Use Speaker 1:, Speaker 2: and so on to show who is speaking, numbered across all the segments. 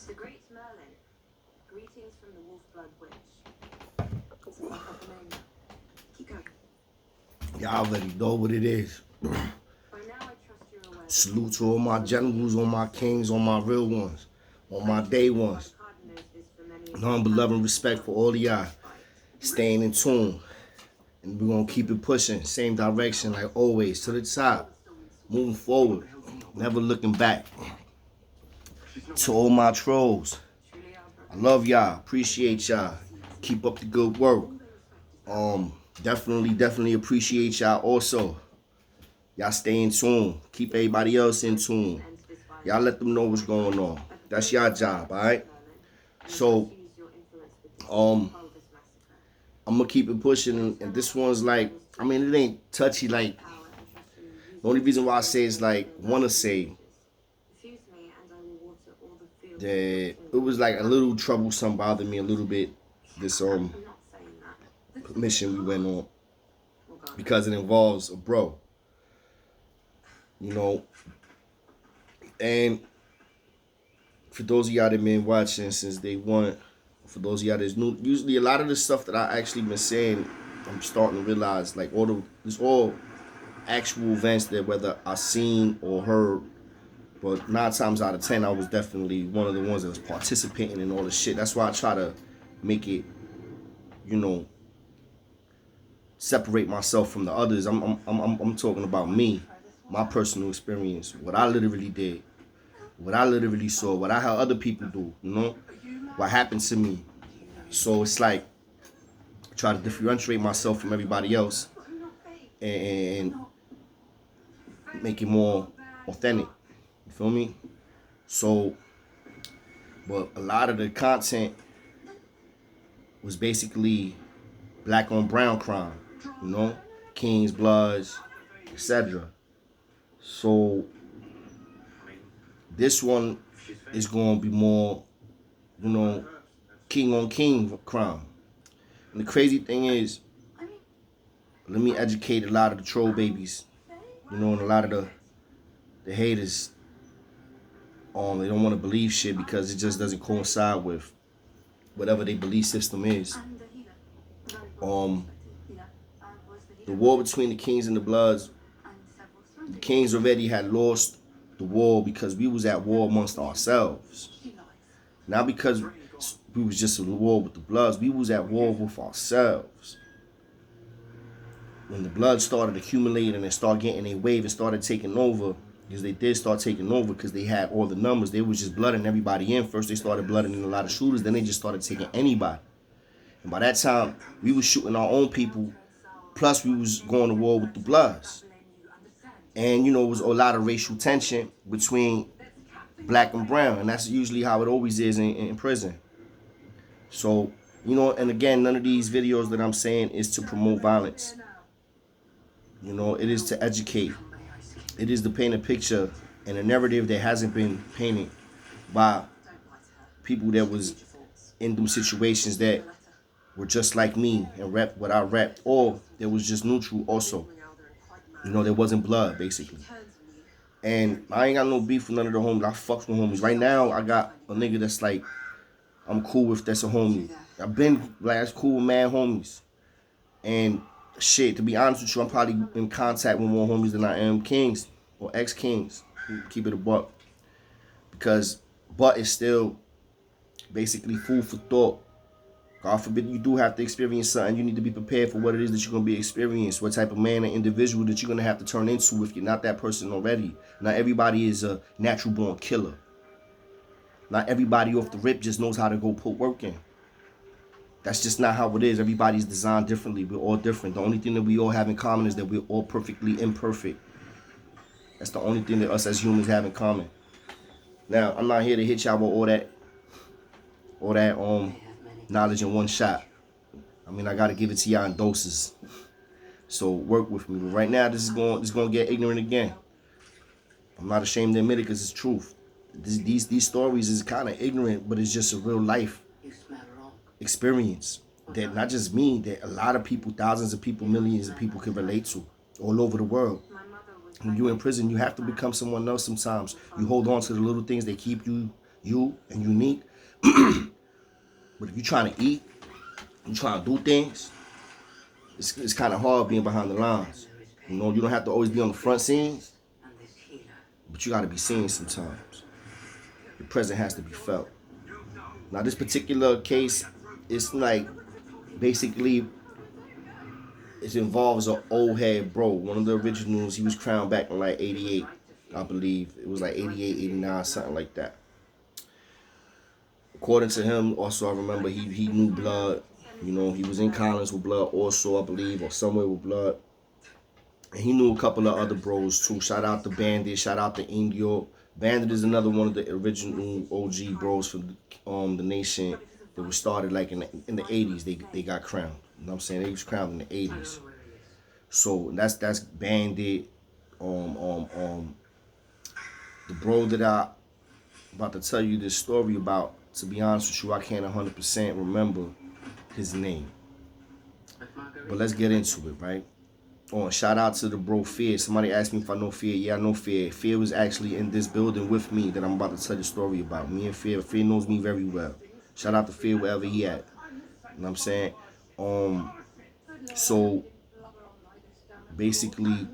Speaker 1: The Great Merlin. Greetings from the Wolf-Blood Witch. It's a fuck name. Keep going.
Speaker 2: Y'all already know what it is.
Speaker 1: By now I trust you're aware.
Speaker 2: Salute to all my generals, all my kings, all my real ones, all my day ones. None but love and respect for all of y'all. Staying in tune. And we're going to keep it pushing. Same direction like always. To the top. Moving forward. Never looking back. To all my trolls. I love y'all. Appreciate y'all. Keep up the good work. Definitely appreciate y'all also. Y'all stay in tune. Keep everybody else in tune. Y'all let them know what's going on. That's your job, alright? So, I'm gonna keep it pushing, and this one's like, I mean, it ain't touchy. Like, the only reason why I say is like, wanna say that it was like a little troublesome, bothered me a little bit. This mission we went on, because it involves a bro, you know. And for those of y'all that been watching since day one, for those of y'all that's new, usually a lot of the stuff that I actually been saying, I'm starting to realize like it's all actual events that whether I seen or heard, but 9 times out of 10 I was definitely one of the ones that was participating in all the shit. That's why I try to make it, you know, separate myself from the others. I'm talking about me, my personal experience, what I literally did, what I literally saw, what I had other people do, you know, what happened to me. So it's like try to differentiate myself from everybody else and make it more authentic. You feel me? So, but a lot of the content was basically black on brown crime, you know, Kings, Bloods, etc. So this one is going to be more, you know, king on king crime. And the crazy thing is, let me educate a lot of the troll babies, you know, and a lot of the haters. They don't want to believe shit because it just doesn't coincide with whatever their belief system is. The war between the Kings and the Bloods, the Kings already had lost the war because we was at war amongst ourselves. Not because we was just at war with the Bloods, we was at war with ourselves. When the Bloods started accumulating and started getting a wave and started taking over, because they did start taking over because they had all the numbers, they was just blooding everybody in. First they started blooding in a lot of shooters, then they just started taking anybody. And by that time, we was shooting our own people, plus we was going to war with the Bloods. And, you know, it was a lot of racial tension between black and brown, and that's usually how it always is in prison. So, you know, and again, none of these videos that I'm saying is to promote violence. You know, it is to educate. It is to paint a picture and a narrative that hasn't been painted by people that was in them situations that were just like me and rep what I rep, or that was just neutral also. You know, there wasn't blood, basically. And I ain't got no beef with none of the homies. I fucks with homies. Right now, I got a nigga that's like, I'm cool with, that's a homie. I've been like, that's cool with mad homies. And shit, to be honest with you, I'm probably in contact with more homies than I am kings or ex-kings. Keep it a buck. Because but is still basically food for thought. God forbid you do have to experience something. You need to be prepared for what it is that you're going to be experiencing. What type of man and individual that you're going to have to turn into if you're not that person already. Not everybody is a natural born killer. Not everybody off the rip just knows how to go put work in. That's just not how it is. Everybody's designed differently. We're all different. The only thing that we all have in common is that we're all perfectly imperfect. That's the only thing that us as humans have in common. Now, I'm not here to hit y'all with all that knowledge in one shot. I mean, I gotta give it to y'all in doses. So work with me. But right now, this is going to get ignorant again. I'm not ashamed to admit it because it's truth. These stories is kind of ignorant, but it's just a real life experience that not just me, that a lot of people, thousands of people, millions of people can relate to all over the world. When you're in prison, you have to become someone else sometimes. You hold on to the little things that keep you you and unique. But if you're trying to eat, you're trying to do things, it's kind of hard being behind the lines. You know, you don't have to always be on the front scenes, but you got to be seen sometimes. Your presence has to be felt. Now, this particular case, it's like basically it involves an old head bro. One of the originals, he was crowned back in like 88, I believe. It was like 88, 89, something like that. According to him, also I remember he knew blood. You know, he was in Collins with blood also, I believe, or somewhere with blood. And he knew a couple of other bros too. Shout out to Bandit, shout out to Indio. Bandit is another one of the original OG bros from the nation that was started like in the 80s. They got crowned. You know what I'm saying? They was crowned in the 80s. So that's Bandit. The bro that I about to tell you this story about, to be honest with you, I can't 100% remember his name. But let's get into it, right? Shout out to the bro Fear. Somebody asked me if I know Fear. Yeah, I know Fear. Fear was actually in this building with me that I'm about to tell the story about. Me and Fear. Fear knows me very well. Shout out to Fear wherever he at. You know what I'm saying? So basically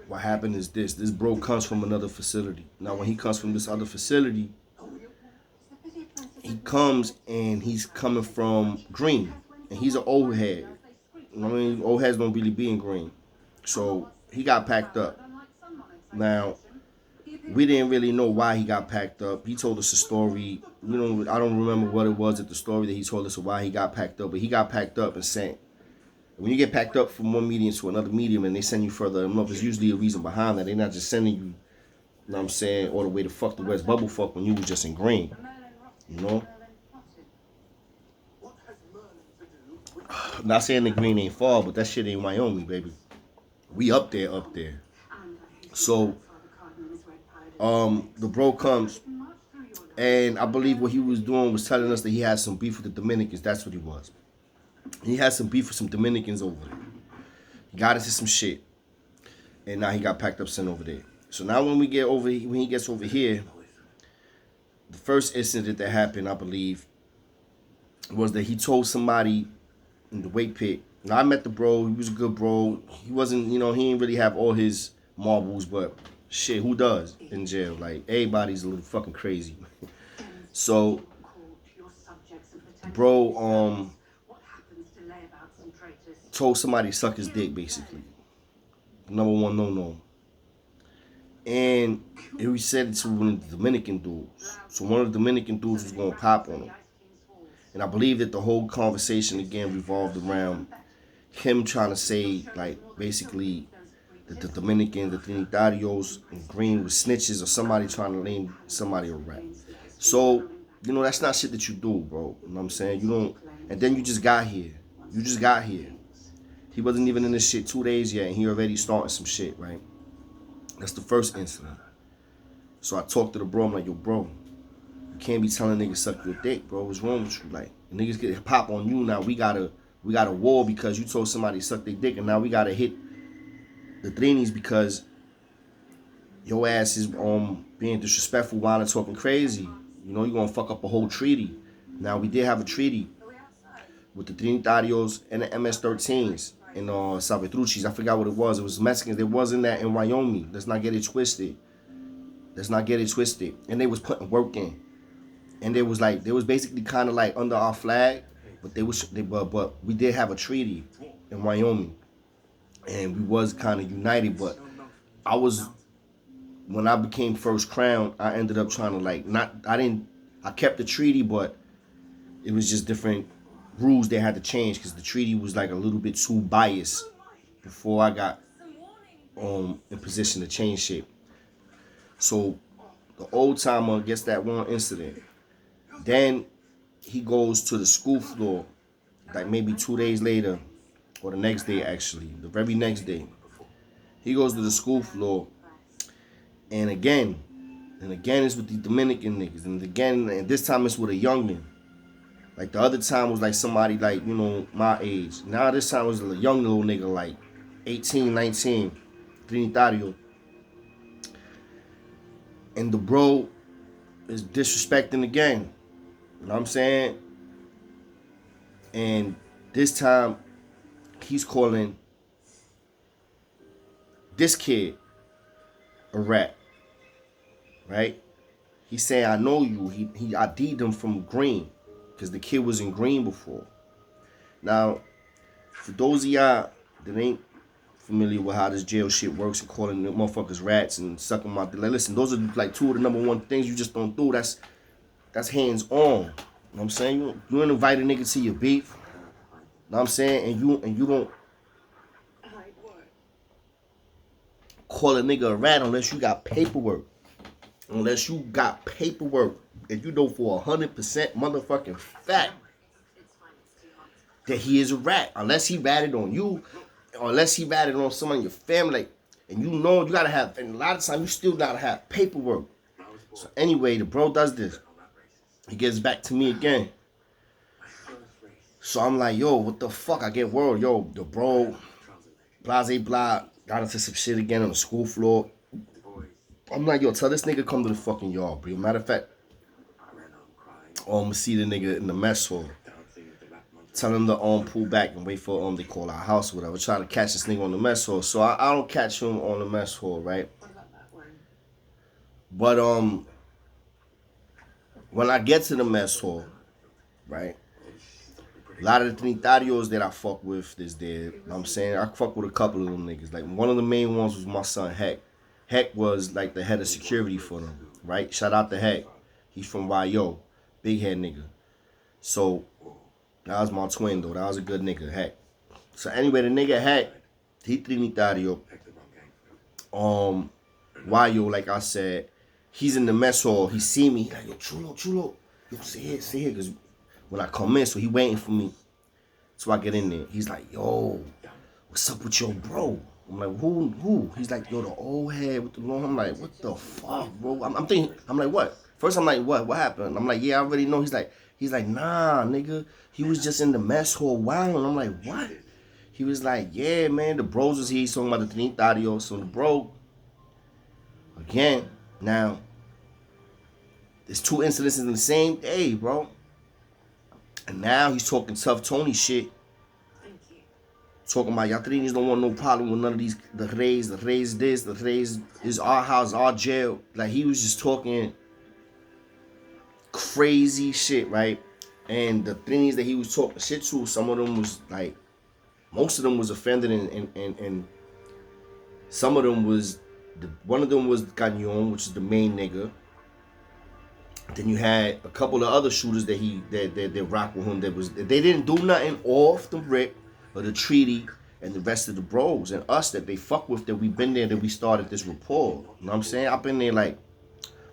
Speaker 2: what happened is this bro comes from another facility. Now when he comes from this other facility, he comes and he's coming from Green, and he's an old head. I mean, old heads don't really be in Green. So he got packed up. Now, we didn't really know why he got packed up. He told us a story. You know, I don't remember what it was at the story that he told us of why he got packed up, but he got packed up and sent. When you get packed up from one medium to another medium and they send you further up, there's usually a reason behind that. They're not just sending you, you know what I'm saying, all the way to fuck the West Bubble fuck when you was just in Green. You know? Not saying the Green ain't far, but that shit ain't Wyoming, baby. We up there, up there. So, the bro comes, and I believe what he was doing was telling us that he had some beef with the Dominicans. That's what he was. He had some beef with some Dominicans over there. He got into some shit, and now he got packed up, sent over there. So now when he gets over here, the first incident that happened, I believe, was that he told somebody in the weight pit. Now I met the bro. He was a good bro. He wasn't, you know, he didn't really have all his marbles, but shit, who does in jail? Like, everybody's a little fucking crazy. So, bro, told somebody to suck his dick, basically. Number one, no. And he said it to one of the Dominican dudes. So one of the Dominican dudes was going to pop on him. And I believe that the whole conversation, again, revolved around him trying to say, like, basically, that the Dominicans, the Trinitarios, and Green were snitches, or somebody trying to name somebody a rat. So, you know, that's not shit that you do, bro. You know what I'm saying? You don't, and then you just got here. He wasn't even in this shit 2 days yet, and he already starting some shit, right? That's the first incident. So I talked to the bro. I'm like, yo, bro, you can't be telling niggas suck your dick, bro. What's wrong with you? Like, niggas get pop on you now. We got a war because you told somebody to suck their dick, and now we gotta hit the Trinis because your ass is being disrespectful while and talking crazy. You know, you're gonna fuck up a whole treaty. Now we did have a treaty with the Trinitarios and the MS-13s and Salvatruchis. I forgot what it was. It was Mexicans. There wasn't that in Wyoming. Let's not get it twisted. And they was putting work in. And they was basically kind of like under our flag, but but we did have a treaty in Wyoming, and we was kind of united. But when I became first crown, I ended up trying to I kept the treaty, but it was just different rules they had to change because the treaty was like a little bit too biased before I got in position to change shit. So the old timer gets that one incident. Then he goes to the school floor, like maybe 2 days later, or the next day actually, the very next day. He goes to the school floor, and again it's with the Dominican niggas, and this time it's with a youngin. Like the other time was like somebody like, you know, my age. Now this time was a young little nigga like 18, 19, Trinitario. And the bro is disrespecting the game. You know what I'm saying? And this time, he's calling this kid a rat, right? He's saying, I know you. He ID'd him from green because the kid was in green before. Now, for those of y'all that ain't familiar with how this jail shit works and calling the motherfuckers rats and sucking my dick, like, listen, those are like two of the number one things you just don't do. That's hands on. You know what I'm saying? You don't invite a nigga to your beef. You know what I'm saying? And you don't call a nigga a rat unless you got paperwork. Unless you got paperwork. And you know for 100% motherfucking fact that he is a rat. Unless he ratted on you, or unless he ratted on someone in your family. And you know you gotta have, and a lot of times you still gotta have paperwork. So anyway, the bro does this. He gets back to me again. So I'm like, yo, what the fuck? I get word, yo, the bro, blase blah, got into some shit again on the school floor. I'm like, yo, tell this nigga come to the fucking yard, bro. Matter of fact, see the nigga in the mess hall. Tell him to pull back and wait for they call our house or whatever. Try to catch this nigga on the mess hall. So I don't catch him on the mess hall, right? But when I get to the mess hall, right? A lot of the Trinitarios that I fuck with is there. You know what I'm saying? I fuck with a couple of them niggas. Like one of the main ones was my son Heck. Heck was like the head of security for them, right? Shout out to Heck. He's from YO. Big head nigga. So that was my twin though. That was a good nigga, Heck. So anyway, the nigga Heck, he Trinitario. YO, like I said, he's in the mess hall. He see me. He like, yo, Chulo. Yo, sit here. Because when I come in, so he waiting for me. So I get in there. He's like, yo, what's up with your bro? I'm like, who? He's like, yo, the old head with the long. I'm like, what the fuck, bro? I'm thinking, I'm like, what? First, I'm like, what? What happened? I'm like, yeah, I already know. He's like, nah, nigga. He was just in the mess hall wilding. I'm like, what? He was like, yeah, man, the bros was here. He's talking about the Trinitario. So the bro, again, now, there's two incidences in the same day, bro. And now he's talking tough Tony shit. Talking about y'all Trinis don't want no problem with none of these, the Reyes this, the Reyes is our house, our jail. Like he was just talking crazy shit, right? And the Trinis that he was talking shit to, some of them was like, most of them was offended and some of them was, one of them was Gagnon, which is the main nigga. Then you had a couple of other shooters that rock with him they didn't do nothing off the rip of the treaty and the rest of the bros and us that they fuck with that we been there that we started this rapport. You know what I'm saying? I've been there like,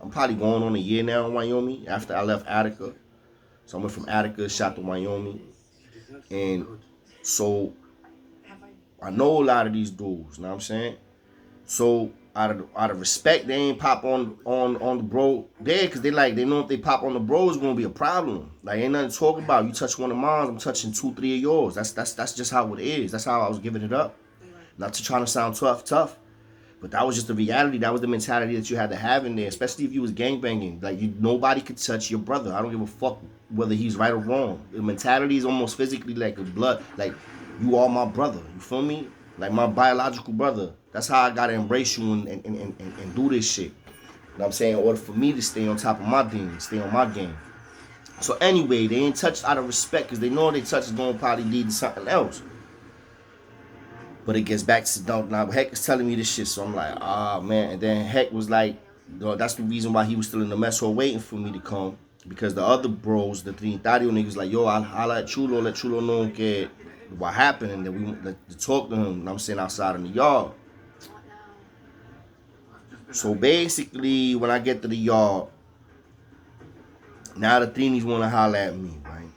Speaker 2: I'm probably going on a year now in Wyoming after I left Attica. So I went from Attica, shot to Wyoming. And so I know a lot of these dudes, you know what I'm saying? So out of respect, they ain't pop on the bro there because they know if they pop on the bro, it's gonna be a problem. Like ain't nothing to talk about. You touch one of mine, I'm touching 2-3 of yours. That's just how it is. That's how I was giving it up. Not to trying to sound tough, but that was just the reality. That was the mentality that you had to have in there, especially if you was gangbanging. Like nobody could touch your brother. I don't give a fuck whether he's right or wrong. The mentality is almost physically like a blood. Like you are my brother. You feel me? Like my biological brother. That's how I gotta embrace you and do this shit. You know what I'm saying? In order for me to stay on top of my thing, stay on my game. So anyway, they ain't touched out of respect because they know they touch is gonna probably lead to something else. But it gets back to dog now. Heck is telling me this shit, so I'm like, man. And then Heck was like, that's the reason why he was still in the mess hall waiting for me to come. Because the other bros, the Trinitario niggas, like, yo, I'll let Chulo know que what happened and then we went to talk to him. You know what I'm saying, outside in the yard. So basically, when I get to the yard, now the Trinis want to holler at me, right?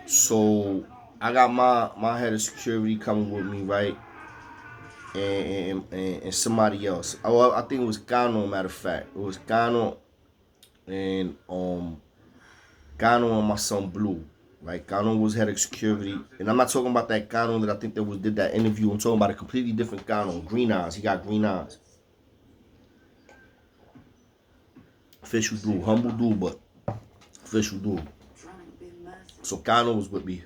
Speaker 2: So I got my head of security coming with me, right? And somebody else. Oh, I think it was Gano, matter of fact. It was Gano and Gano and my son Blue. Right? Gano was head of security. And I'm not talking about that Gano that I think that did that interview. I'm talking about a completely different Gano. Green eyes. He got green eyes. Official dude, humble dude, but official dude. So Kano was with me.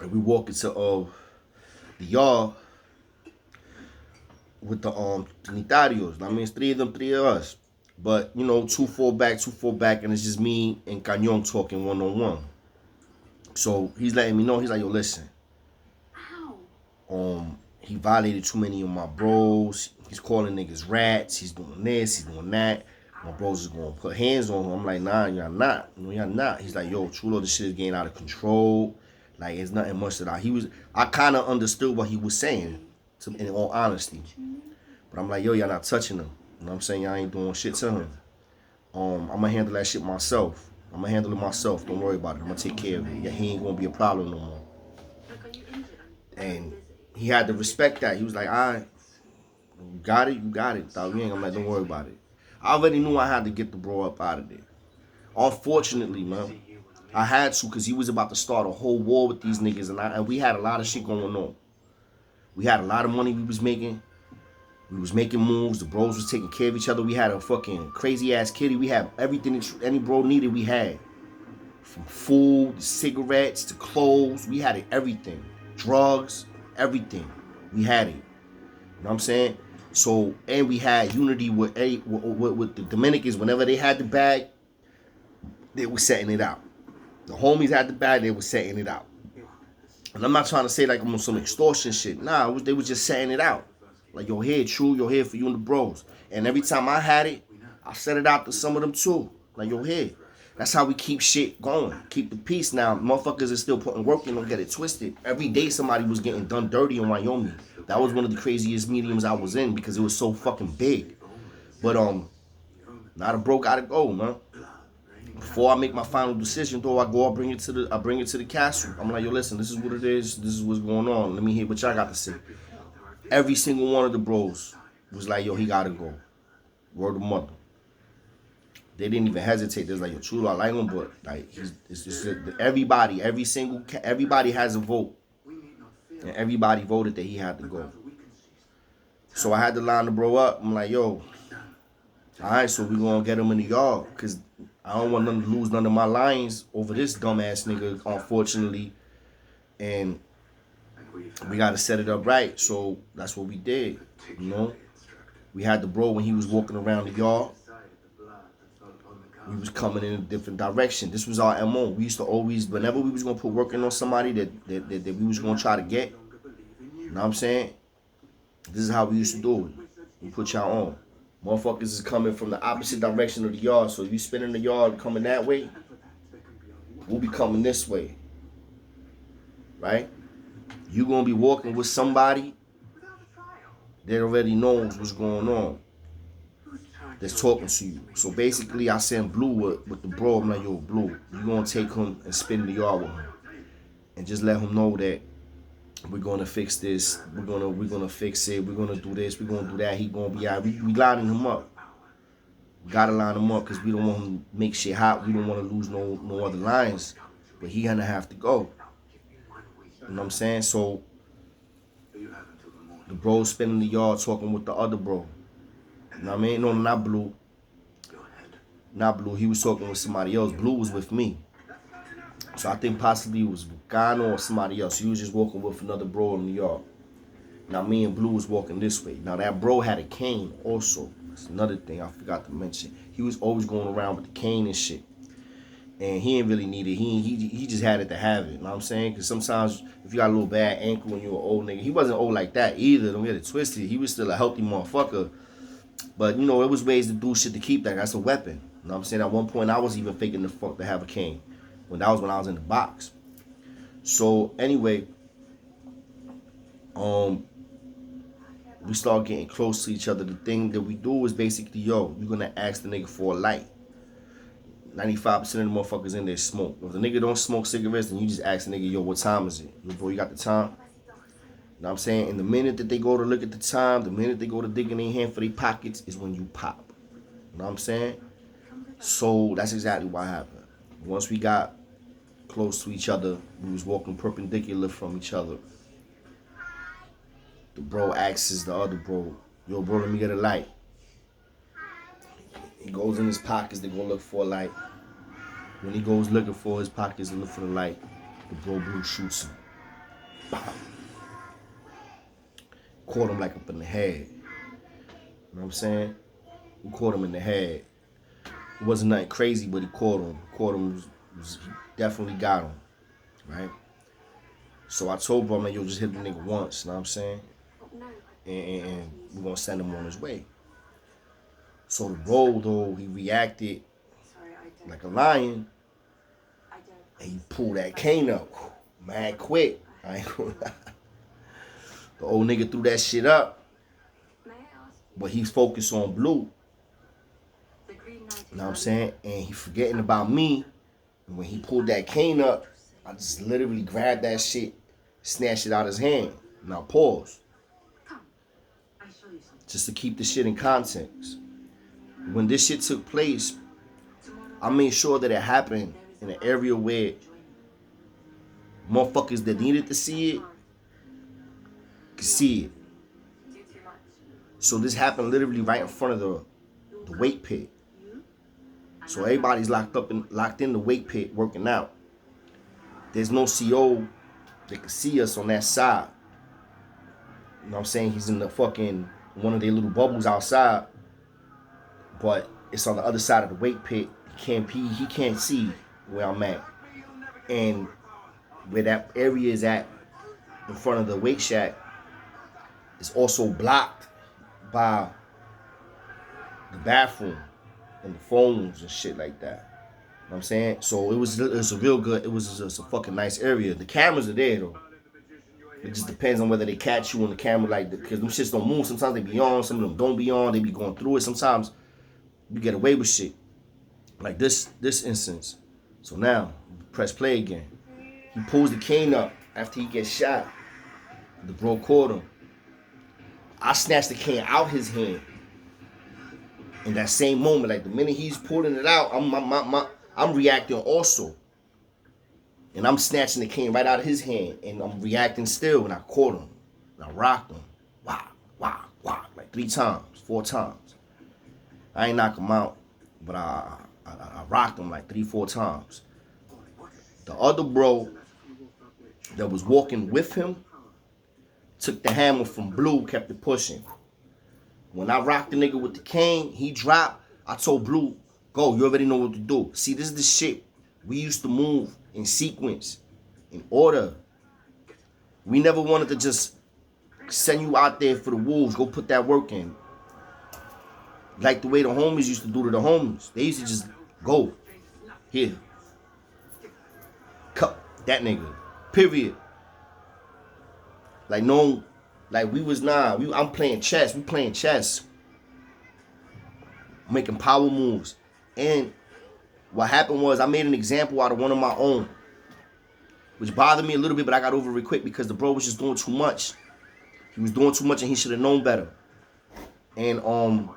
Speaker 2: And we walk into the yard with the Trinitarios. I mean, it's three of us. But, you know, 2-4 back, and it's just me and Cañón talking one-on-one. So he's letting me know, he's like, yo, listen. He violated too many of my bros. He's calling niggas rats. He's doing this, he's doing that. My bros is gonna put hands on him. I'm like, nah, y'all not. No, y'all not. He's like, yo, Chulo, this shit is getting out of control. Like, it's nothing much that I kind of understood what he was saying, in all honesty. But I'm like, yo, y'all not touching him. You know what I'm saying? Y'all ain't doing shit to him. I'm gonna handle that shit myself. I'm gonna handle it myself. Don't worry about it. I'm gonna take care of it. Yeah, he ain't gonna be a problem no more. And he had to respect that. He was like, all right, you got it, dog. You ain't gonna don't worry about it. I already knew I had to get the bro up out of there. Unfortunately, man, I had to, because he was about to start a whole war with these niggas, and we had a lot of shit going on. We had a lot of money we was making. We was making moves. The bros was taking care of each other. We had a fucking crazy ass kitty. We had everything that any bro needed, we had. From food, to cigarettes, to clothes. We had it, everything. Drugs, everything. We had it. You know what I'm saying? So, and we had unity with the Dominicans. Whenever they had the bag, they were setting it out. The homies had the bag, they were setting it out. And I'm not trying to say like I'm on some extortion shit. Nah, they was just setting it out. Like, yo, here, true, yo, here for you and the bros. And every time I had it, I set it out to some of them too. Like, yo, here. That's how we keep shit going. Keep the peace. Now, motherfuckers are still putting work in, don't get it twisted. Every day somebody was getting done dirty in Wyoming. That was one of the craziest mediums I was in because it was so fucking big. But now the bro gotta go, man. Before I make my final decision, though, I bring it to the castle. I'm like, yo, listen, this is what it is. This is what's going on. Let me hear what y'all got to say. Every single one of the bros was like, yo, he gotta go. Word of mother. They didn't even hesitate. They was like, yo, Chulo, I like him, but like, it's just everybody has a vote. And everybody voted that he had to go. So I had to line the bro up. I'm like, yo, all right, so we gonna get him in the yard. Because I don't want them to lose none of my lines over this dumbass nigga, unfortunately. And we got to set it up right. So that's what we did, you know. We had the bro when he was walking around the yard. We was coming in a different direction. This was our MO. We used to always, whenever we was going to put work in on somebody that we was going to try to get, you know what I'm saying? This is how we used to do it. We put y'all on. Motherfuckers is coming from the opposite direction of the yard. So if you spinning the yard coming that way, we'll be coming this way. Right? You're going to be walking with somebody that already knows what's going on, that's talking to you. So basically, I sent Blue with the bro. I'm like, yo, Blue, you going to take him and spin the yard with him. And just let him know that we're going to fix this. We're gonna fix it. We're going to do this. We're going to do that. He going to be out. We lining him up. We got to line him up because we don't want him to make shit hot. We don't want to lose no other lines. But he going to have to go. You know what I'm saying? So the bro spinning the yard talking with the other bro. You know what I mean? No, not Blue. Not Blue. He was talking with somebody else. Blue was with me. So I think possibly it was Vulcano or somebody else. He was just walking with another bro in the yard. Now me and Blue was walking this way. Now that bro had a cane also. That's another thing I forgot to mention. He was always going around with the cane and shit. And he didn't really need it. He just had it to have it. You know what I'm saying? Because sometimes if you got a little bad ankle and you're an old nigga, he wasn't old like that either. Don't get it twisted. He was still a healthy motherfucker. But, you know, there was ways to do shit to keep that. That's a weapon. You know what I'm saying? At one point, I was even faking the fuck to have a cane. That was when I was in the box. So, anyway, we start getting close to each other. The thing that we do is basically, yo, you're going to ask the nigga for a light. 95% of the motherfuckers in there smoke. If the nigga don't smoke cigarettes, then you just ask the nigga, yo, what time is it? Yo, bro, you got the time? You know what I'm saying? And the minute that they go to look at the time, the minute they go to dig in their hand for their pockets is when you pop. You know what I'm saying? So that's exactly what happened. Once we got close to each other, we was walking perpendicular from each other. The bro asks the other bro, yo, bro, let me get a light. goes in his pockets to go look for a light. When he goes looking for his pockets to look for the light, the bro blue shoots him. Bam. Caught him like up in the head. You know what I'm saying? He caught him in the head. It wasn't nothing crazy, but he caught him. He definitely got him. Right? So I told bro, man, yo, just hit the nigga once. You know what I'm saying? And we're going to send him on his way. So the bro, though, he reacted like a lion. And he pulled that cane up. Mad quick. I ain't gonna lie. The old nigga threw that shit up. But he's focused on blue. You know what I'm saying? And he forgetting about me. And when he pulled that cane up, I just literally grabbed that shit, snatched it out of his hand. Now pause. Just to keep the shit in context. When this shit took place, I made sure that it happened in an area where motherfuckers that needed to see it could see it. So this happened literally right in front of the weight pit. So everybody's locked in the weight pit working out. There's no CO that can see us on that side. You know what I'm saying? He's in the fucking one of their little bubbles outside, but it's on the other side of the weight pit. He can't see where I'm at. And where that area is at in front of the weight shack is also blocked by the bathroom and the phones and shit like that. You know what I'm saying? So it was a real good, it was just a fucking nice area. The cameras are there though. It just depends on whether they catch you on the camera, like, because them shits don't move. Sometimes they be on, some of them don't be on. They be going through it. Sometimes you get away with shit. Like this instance. So now, press play again. He pulls the cane up after he gets shot. The bro caught him. I snatched the cane out his hand. In that same moment, like the minute he's pulling it out, I'm reacting also. And I'm snatching the cane right out of his hand. And I'm reacting still. And I caught him. And I rocked him. Wow, wow, wow. Like 3 times, 4 times. I ain't knock him out. But I rocked him like 3, 4 times. The other bro that was walking with him took the hammer from Blue, kept it pushing. When I rocked the nigga with the cane, he dropped. I told Blue, go, you already know what to do. See, this is the shit. We used to move in sequence, in order. We never wanted to just send you out there for the wolves, go put that work in. Like the way the homies used to do to the homies. They used to just go, here, cut that nigga, period. Like no, like we was I'm playing chess, we playing chess. Making power moves. And what happened was I made an example out of one of my own, which bothered me a little bit, but I got over it quick because the bro was just doing too much. He was doing too much and he should have known better. And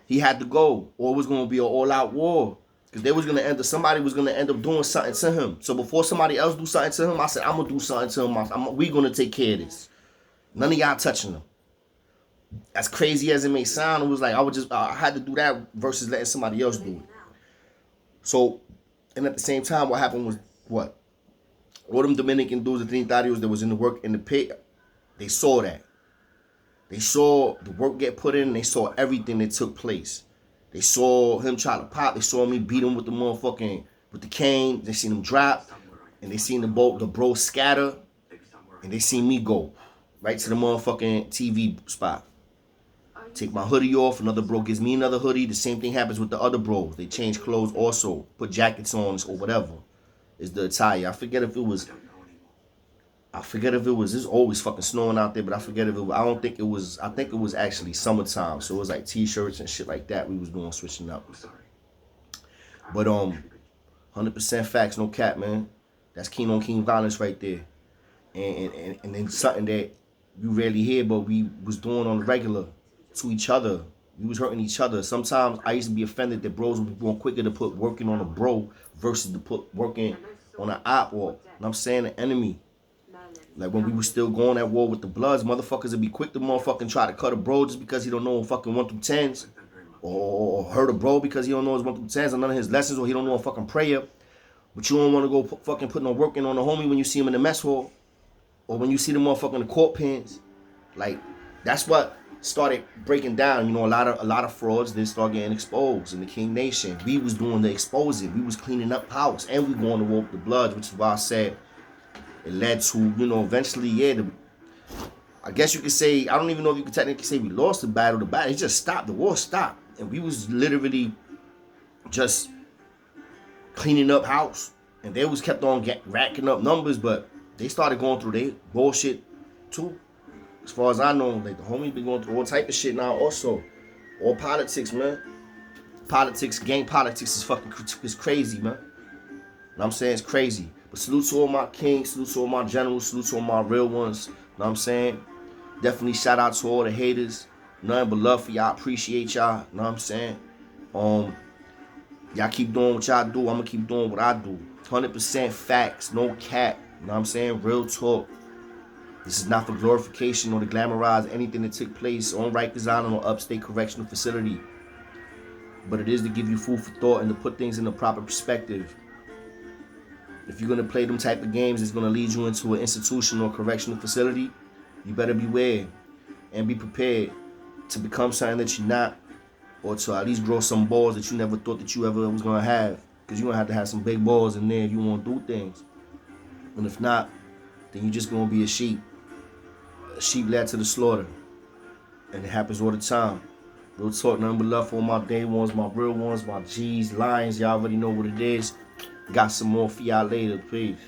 Speaker 2: he had to go, or it was gonna be an all-out war. Because somebody was gonna end up doing something to him. So before somebody else do something to him, I said, I'm gonna do something to him. We gonna take care of this. None of y'all touching him. As crazy as it may sound, it was like I had to do that versus letting somebody else do it. So, and at the same time, what happened was what? All them Dominican dudes, the Trinitarios that was in the work in the pit, they saw that. They saw the work get put in, and they saw everything that took place. They saw him try to pop. They saw me beat him with the cane. They seen him drop, and they seen the bro scatter, and they seen me go right to the motherfucking TV spot. Take my hoodie off. Another bro gives me another hoodie. The same thing happens with the other bros. They change clothes also, put jackets on or whatever. Is the attire. I forget if it was. It's always fucking snowing out there, but I forget if it was. I think it was actually summertime, so it was like t-shirts and shit like that we was doing, switching up. But 100% facts, no cap, man. That's king on king violence right there. And then something that you rarely hear, but we was doing on the regular to each other. We was hurting each other. Sometimes I used to be offended that bros would be going quicker to put working on a bro versus to put working on an op or, you know what I'm saying, an enemy. Like when we was still going at war with the Bloods, motherfuckers would be quick to motherfucking try to cut a bro just because he don't know fucking 1 through 10s. or hurt a bro because he don't know his 1 through 10s or none of his lessons, or he don't know a fucking prayer, but you don't want to go fucking put no work in on the homie when you see him in the mess hall, or when you see the motherfucker in the court pens. Like, that's what started breaking down. You know, a lot of frauds then start getting exposed in the King Nation. We was doing the exposing. We was cleaning up house, and we going to war with the Bloods, which is why I said it led to, you know, eventually, yeah, I guess you could say, I don't even know if you could technically say we lost the battle. The battle, it just stopped. The war stopped. And we was literally just cleaning up house. And they was kept on racking up numbers, but they started going through their bullshit too. As far as I know, like, the homies been going through all type of shit now also. All politics, man. Politics, gang politics is fucking crazy, man. You know what I'm saying? It's crazy. But salute to all my kings, salute to all my generals, salute to all my real ones. You know what I'm saying? Definitely shout out to all the haters. Nothing but love for y'all. Appreciate y'all. You know what I'm saying? Y'all keep doing what y'all do. I'm gonna keep doing what I do. 100% facts, no cap. You know what I'm saying? Real talk. This is not for glorification or to glamorize anything that took place on Rikers Island or Upstate Correctional Facility. But it is to give you food for thought and to put things in the proper perspective. If you're gonna play them type of games that's gonna lead you into an institution or correctional facility, you better beware and be prepared to become something that you're not, or to at least grow some balls that you never thought that you ever was gonna have. Because you're gonna have some big balls in there if you wanna do things. And if not, then you're just gonna be a sheep led to the slaughter. And it happens all the time. Real talk, nothing but love for all my day ones, my real ones, my G's, Lions. Y'all already know what it is. Got some more for y'all later. Peace.